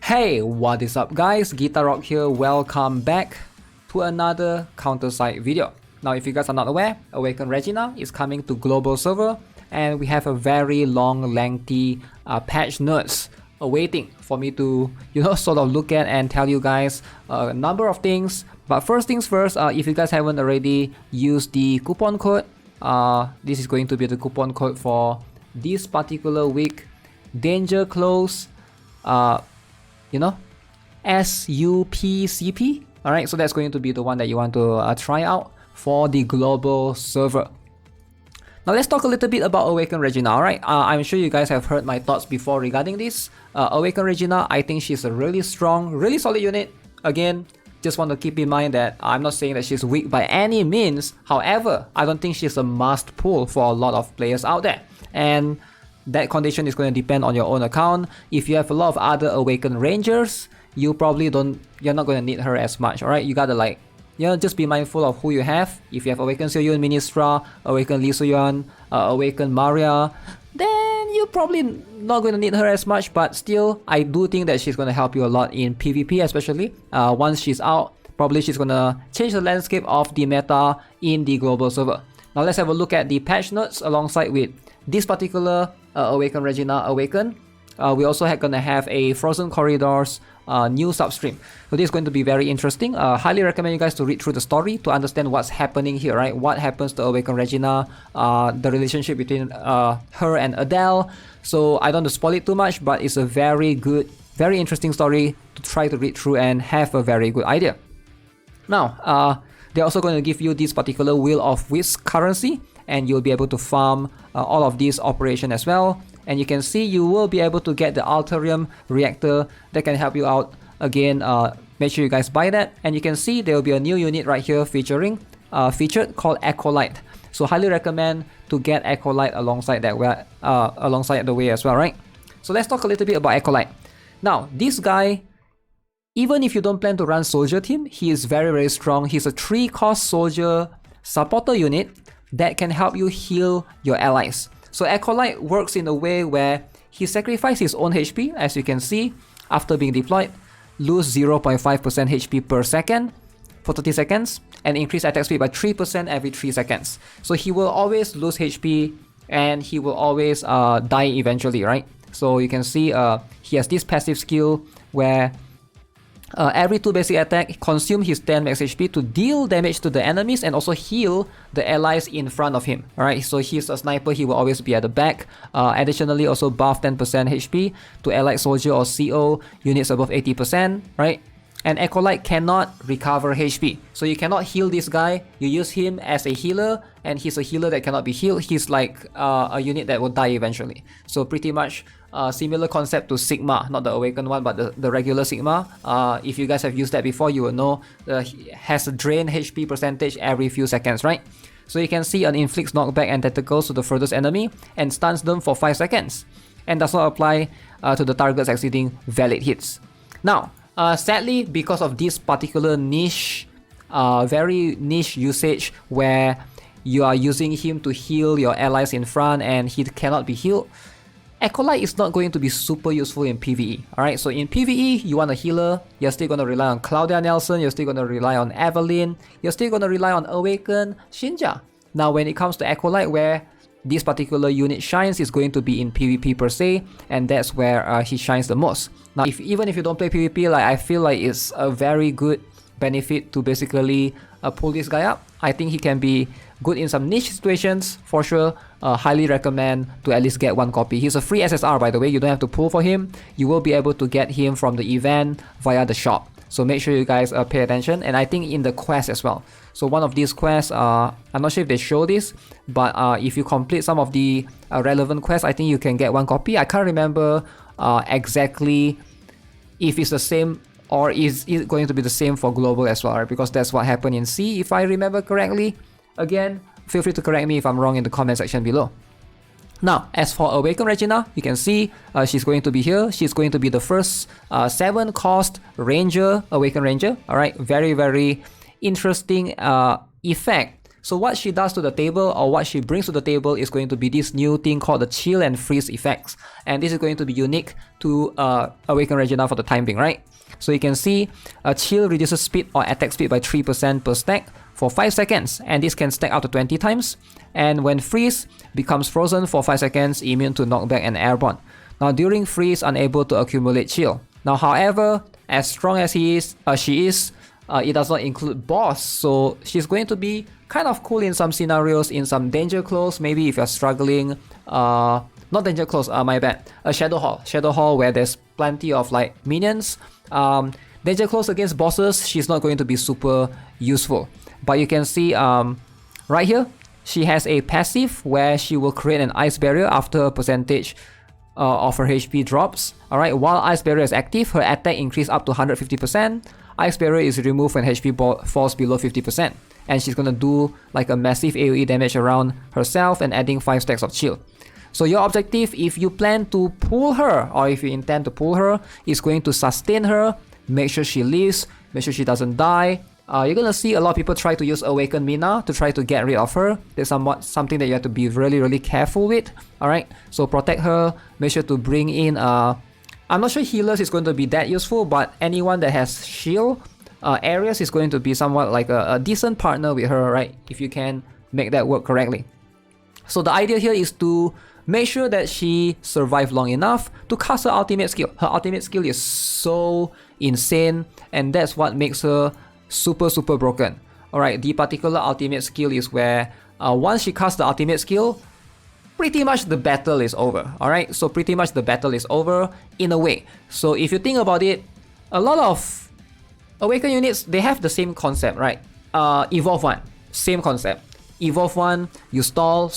Hey, what is up guys? GuitarRock here, welcome back to another CounterSide video. Now if you guys are not aware, Awaken Regina is coming to global server and we have a very long lengthy patch notes awaiting for me to sort of look at and tell you guys a number of things. But first things first, if you guys haven't already used the coupon code, this is going to be the coupon code for this particular week. Danger Close SUPCP. Alright, so that's going to be the one that you want to try out for the global server. Now let's talk a little bit about Awaken Regina. Alright, I'm sure you guys have heard my thoughts before regarding this. Awaken Regina, I think she's a really strong, really solid unit. Again, just want to keep in mind that I'm not saying that she's weak by any means. However, I don't think she's a must pull for a lot of players out there. And that condition is going to depend on your own account. If you have a lot of other Awaken Rangers, you're not going to need her as much. Alright, you gotta just be mindful of who you have. If you have Awaken Seoyun, Ministra, Awaken Lee Soyeon, Awaken Maria, then you're probably not going to need her as much. But still, I do think that she's going to help you a lot in PvP, especially once she's out. Probably she's going to change the landscape of the meta in the global server. Now let's have a look at the patch notes alongside with this particular Awaken Regina Awaken. We also gonna have a Frozen Corridors new substream. So this is going to be very interesting. Highly recommend you guys to read through the story to understand what's happening here, right? What happens to Awaken Regina, the relationship between her and Adele. So I don't want to spoil it too much, but it's a very good, very interesting story to try to read through and have a very good idea. Now, they're also going to give you this particular Wheel of Wisp currency, and you'll be able to farm all of these operation as well. And you can see you will be able to get the Alterium reactor that can help you out. Again, make sure you guys buy that. And you can see there will be a new unit right here featured called Echolite. So highly recommend to get Echolite alongside that alongside the way as well, right? So let's talk a little bit about Echolite. Now, this guy, even if you don't plan to run soldier team, he is very, very strong. He's a 3-cost soldier supporter unit that can help you heal your allies. So Echolite works in a way where he sacrifices his own HP, as you can see, after being deployed, lose 0.5% HP per second for 30 seconds, and increase attack speed by 3% every 3 seconds. So he will always lose HP and he will always die eventually, right? So you can see he has this passive skill where every 2 basic attack consume his 10 max HP to deal damage to the enemies and also heal the allies in front of him. Alright, so he's a sniper, he will always be at the back. Additionally, also buff 10% HP to allied soldier or CO units above 80%, right? And Echolite cannot recover HP. So you cannot heal this guy, you use him as a healer, and he's a healer that cannot be healed. He's like a unit that will die eventually. So pretty much similar concept to Sigma, not the Awakened one, but the regular Sigma. If you guys have used that before, you will know has a drain HP percentage every few seconds, right? So you can see an inflicts knockback and tentacles to the furthest enemy and stuns them for 5 seconds, and does not apply to the targets exceeding valid hits. Now, sadly, because of this particular niche, very niche usage where you are using him to heal your allies in front and he cannot be healed, Echolite is not going to be super useful in PvE. Alright, so in PvE, you want a healer, you're still going to rely on Claudia Nelson, you're still going to rely on Evelyn, you're still going to rely on Awaken Shinja. Now when it comes to Echolite, where this particular unit shines is going to be in PvP per se, and that's where he shines the most. Now even if you don't play PvP, I feel like it's a very good benefit to basically pull this guy up. I think he can be good in some niche situations for sure. Highly recommend to at least get 1 copy. He's a free SSR, by the way. You don't have to pull for him. You will be able to get him from the event via the shop. So make sure you guys pay attention, and I think in the quest as well. So one of these quests, I'm not sure if they show this, but if you complete some of the relevant quests, I think you can get 1 copy. I can't remember exactly if it's the same or is it going to be the same for global as well, right? Because that's what happened in C, if I remember correctly. Again, feel free to correct me if I'm wrong in the comment section below. Now, as for Awaken Regina, you can see she's going to be here. She's going to be the first 7-cost Ranger, Awaken Ranger. Alright, very, very interesting effect So what she does to the table, or what she brings to the table, is going to be this new thing called the chill and freeze effects. And this is going to be unique to Awaken Regina for the time being, right? So you can see chill reduces speed or attack speed by 3% per stack for 5 seconds, and this can stack up to 20 times. And when freeze, becomes frozen for 5 seconds, immune to knockback and airborne. Now during freeze, unable to accumulate chill. Now however, as strong as she is, it does not include boss, so she's going to be kind of cool in some scenarios, in some danger close, maybe if you're struggling, not danger close, my bad, a Shadow Hall where there's plenty of like minions. Danger close against bosses, she's not going to be super useful. But you can see right here, she has a passive where she will create an ice barrier after a percentage of her HP drops. Alright, while ice barrier is active, her attack increase up to 150%. Ice barrier is removed when HP falls below 50%. And she's gonna do like a massive AoE damage around herself and adding 5 stacks of chill. So your objective, if you plan to pull her, or if you intend to pull her, is going to sustain her, make sure she lives, make sure she doesn't die. You're gonna see a lot of people try to use Awaken Mina to try to get rid of her. There's something that you have to be really careful with. Alright, so protect her, make sure to bring in I'm not sure healers is going to be that useful, but anyone that has shield areas is going to be somewhat like a decent partner with her, right? If you can make that work correctly. So the idea here is to make sure that she survives long enough to cast her ultimate skill. Her ultimate skill is so insane, and that's what makes her super broken. Alright, the particular ultimate skill is where once she casts the ultimate skill, pretty much the battle is over. Alright, so pretty much the battle is over in a way. So if you think about it, a lot of Awaken units, they have the same concept, right? Evolve 1, same concept. Evolve 1, you stall,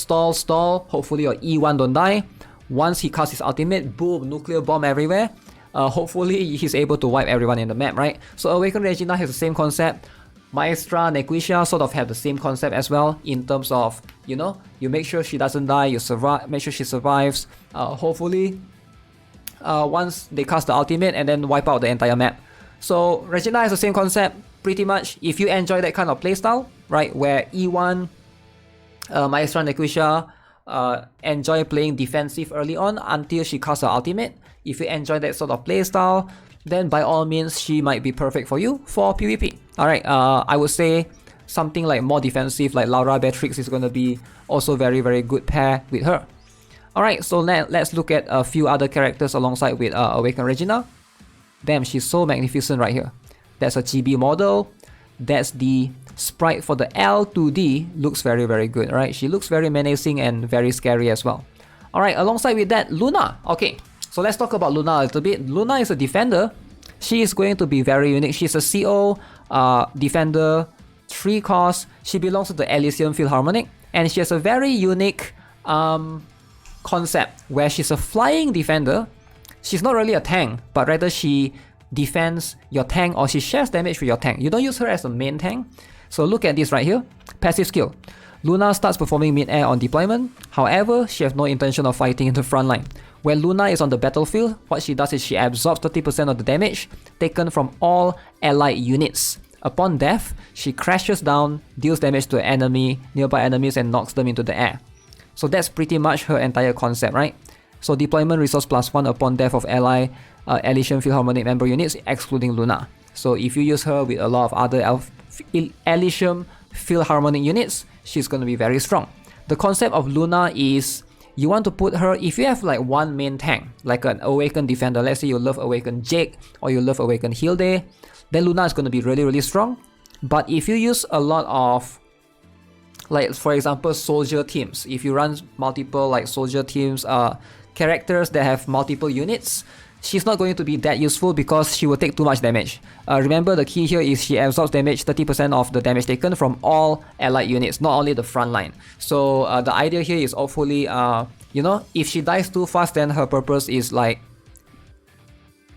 hopefully your E1 don't die. Once he casts his ultimate, boom, nuclear bomb everywhere. Hopefully he's able to wipe everyone in the map, right? So Awaken Regina has the same concept. Maestra, Nequisha sort of have the same concept as well, in terms of, you know, you make sure she doesn't die, you survive, make sure she survives. Hopefully, once they cast the ultimate and then wipe out the entire map. So Regina has the same concept, pretty much. If you enjoy that kind of playstyle, right, where E1, Maestra, Nequisha enjoy playing defensive early on until she casts her ultimate. If you enjoy that sort of playstyle, then by all means she might be perfect for you for PvP. Alright, I would say something like more defensive like Laura Beatrix is going to be also very good pair with her. Alright, so let's look at a few other characters alongside with Awaken Regina. Damn, she's so magnificent right here. That's a chibi model. That's the sprite for the L2D. Looks very good, right? She looks very menacing and very scary as well. Alright, alongside with that, Luna. Okay, so let's talk about Luna a little bit. Luna is a defender. She is going to be very unique. She's a CO defender, 3 cost. She belongs to the Elysium Philharmonic, and she has a very unique concept where she's a flying defender. She's not really a tank, but rather she defends your tank, or she shares damage with your tank. You don't use her as a main tank. So look at this right here. Passive skill. Luna starts performing mid-air on deployment. However, she has no intention of fighting in the front line. When Luna is on the battlefield, what she does is she absorbs 30% of the damage taken from all allied units. Upon death, she crashes down, deals damage to nearby enemies, and knocks them into the air. So that's pretty much her entire concept, right? So deployment resource +1 upon death of Elysium Philharmonic member units, excluding Luna. So if you use her with a lot of other Elysium Philharmonic units, she's going to be very strong. The concept of Luna is you want to put her, if you have like one main tank, like an Awaken Defender, let's say you love Awaken Jake or you love Awaken Hilde, then Luna is going to be really strong. But if you use a lot of, like for example, soldier teams, if you run multiple like soldier teams, characters that have multiple units, she's not going to be that useful because she will take too much damage. Remember, the key here is she absorbs damage, 30% of the damage taken from all allied units, not only the front line. So the idea here is hopefully, you know, if she dies too fast, then her purpose is like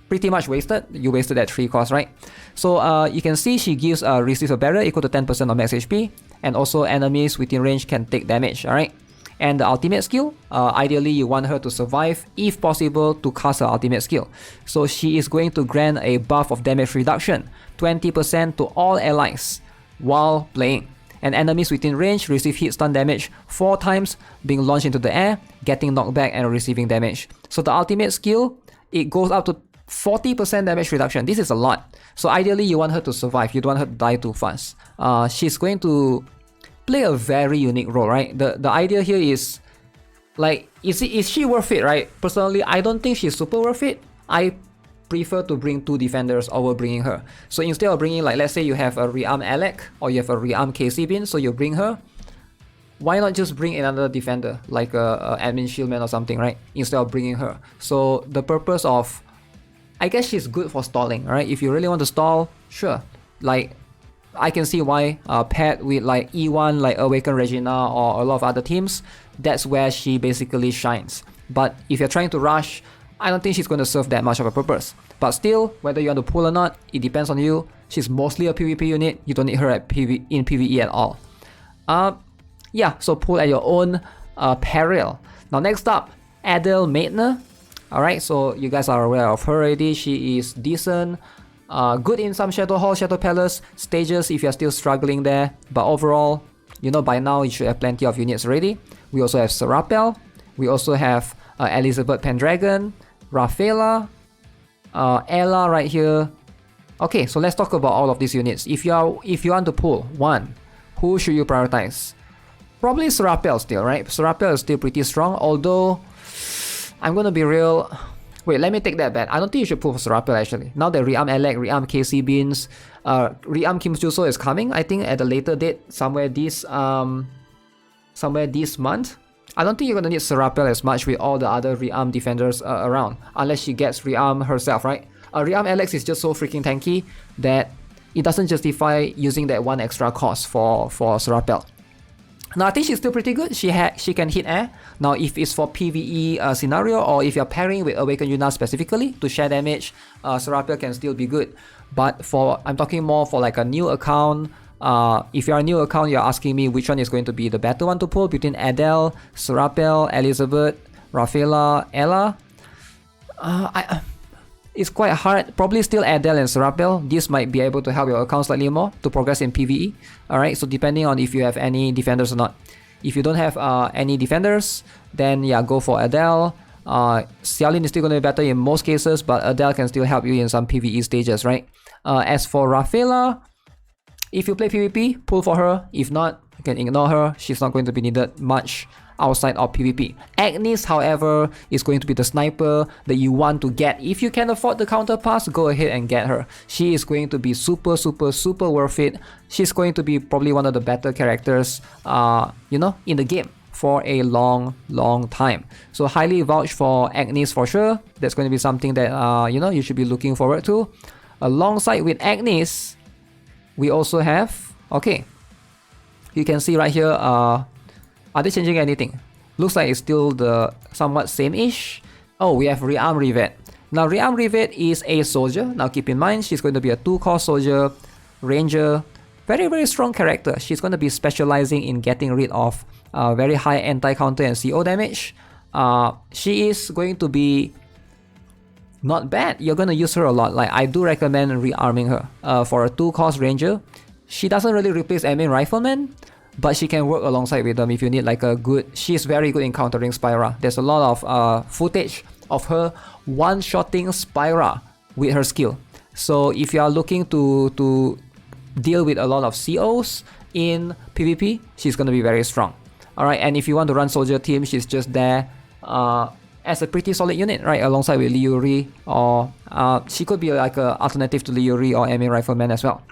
pretty much wasted. You wasted that 3 cost, right? So you can see she gives receives a barrier equal to 10% of max HP, and also enemies within range can take damage, alright? And the ultimate skill, ideally you want her to survive, if possible, to cast her ultimate skill. So she is going to grant a buff of damage reduction, 20% to all allies while playing. and enemies within range receive hit stun damage 4 times, being launched into the air, getting knocked back and receiving damage. So the ultimate skill, it goes up to 40% damage reduction. This is a lot. So ideally you want her to survive, you don't want her to die too fast. She's going to play a very unique role, right? The idea here is, like, is she worth it, right? Personally, I don't think she's super worth it. I prefer to bring 2 defenders over bringing her. So instead of bringing, like, let's say you have a Rearm Alec or you have a Rearm KC Bin, so you bring her, why not just bring another defender like a admin shieldman or something, right? Instead of bringing her. So the purpose of, I guess she's good for stalling, right? If you really want to stall, sure. Like, I can see why paired with like E1, like Awaken Regina or a lot of other teams, that's where she basically shines. But if you're trying to rush, I don't think she's going to serve that much of a purpose. But still, whether you want to pull or not, it depends on you. She's mostly a PvP unit. You don't need her in PvE at all. Yeah, so pull at your own peril. Now next up, Adele Maidener. Alright, so you guys are aware of her already. She is decent. Good in some Shadow Hall, Shadow Palace stages if you're still struggling there. But overall, you know, by now you should have plenty of units already. We also have Serapel. We also have Elizabeth Pendragon, Rafaela, Ella right here. Okay, so let's talk about all of these units. If you want to pull one, who should you prioritize? Probably Serapel still, right? Serapel is still pretty strong, although I'm gonna be real. Wait, let me take that back. I don't think you should pull for Serapel actually. Now that Rearm Alec, Rearm KC Beans, Rearm Kim Chuso is coming, I think at a later date, somewhere this month. I don't think you're gonna need Serapel as much with all the other Rearm defenders around, unless she gets Rearm herself, right? Rearm Alex is just so freaking tanky that it doesn't justify using that one extra cost for Serapel. Now I think she's still pretty good. She can hit air. Now if it's for PvE scenario, or if you're pairing with Awaken Luna specifically to share damage, Serapel can still be good. But I'm talking more for like a new account. If you're a new account, you're asking me which one is going to be the better one to pull between Adele, Serapel, Elizabeth, Rafaela, Ella. It's quite hard. Probably still Adele and Serapel. This might be able to help your account slightly more to progress in PvE. Alright, so depending on if you have any defenders or not. If you don't have any defenders, then yeah, go for Adele. Xiaolin is still going to be better in most cases, but Adele can still help you in some PvE stages, right? As for Rafaela, if you play PvP, pull for her. If not, you can ignore her. She's not going to be needed much outside of PvP. Agnes, however, is going to be the sniper that you want to get. If you can afford the counter pass, go ahead and get her. She is going to be super worth it. She's going to be probably one of the better characters, you know, in the game for a long time. So highly vouch for Agnes for sure. That's going to be something that you know, you should be looking forward to. Alongside with Agnes, we also have, okay, you can see right here, are they changing anything? Looks like it's still the somewhat same-ish. Oh, we have Rearm Rivet. Now Rearm Rivet is a soldier. Now keep in mind, she's going to be a 2-cost soldier, ranger, very strong character. She's going to be specializing in getting rid of very high anti-counter and CO damage. She is going to be not bad. You're going to use her a lot. Like, I do recommend rearming her. For a 2-cost ranger, she doesn't really replace admin rifleman, but she can work alongside with them if you need like a good... She's very good in countering Spyra. There's a lot of footage of her one-shotting Spyra with her skill. So if you are looking to deal with a lot of COs in PvP, she's going to be very strong. Alright, and if you want to run soldier team, she's just there as a pretty solid unit, right? Alongside with Liuri, or she could be like an alternative to Liuri or admin rifleman as well.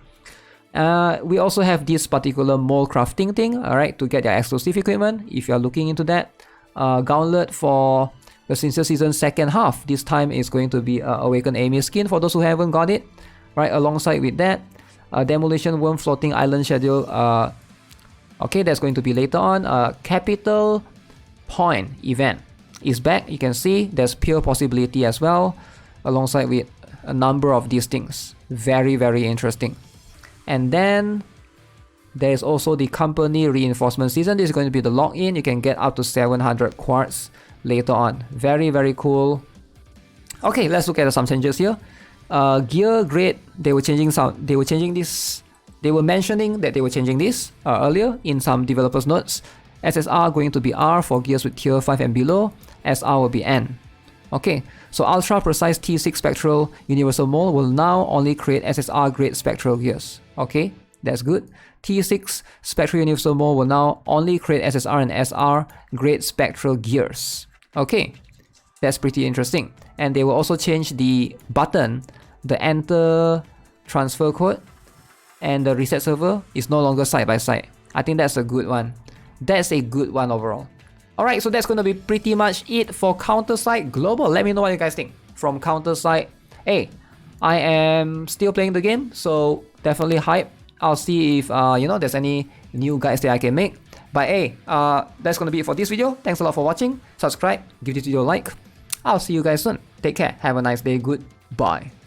We also have this particular mole crafting thing, alright, to get your exclusive equipment if you're looking into that. Gauntlet for the Sincere Season second half. This time is going to be Awaken Amy skin for those who haven't got it. Right, alongside with that, Demolition Worm Floating Island schedule. Okay, that's going to be later on. Capital Point event is back. You can see there's Pure Possibility as well, alongside with a number of these things. Very interesting. And then there's also the company reinforcement season. This is going to be the login. You can get up to 700 quartz later on. Very cool. Okay, let's look at some changes here. Gear grade, they were changing this They were mentioning that they were changing this earlier in some developers notes. SSR going to be R for gears with tier 5 and below, SR will be N. Okay, so ultra precise T6 spectral universal mole will now only create SSR grade spectral gears. Okay, that's good. T6 spectral universal mole will now only create SSR and SR grade spectral gears. Okay, that's pretty interesting. And they will also change the button, the enter transfer code, and the reset server is no longer side by side. I think that's a good one. That's a good one overall. Alright, so that's going to be pretty much it for CounterSide Global. Let me know what you guys think from CounterSide. Hey, I am still playing the game, so definitely hype. I'll see if there's any new guides that I can make. But hey, that's going to be it for this video. Thanks a lot for watching. Subscribe, give this video a like. I'll see you guys soon. Take care. Have a nice day. Goodbye.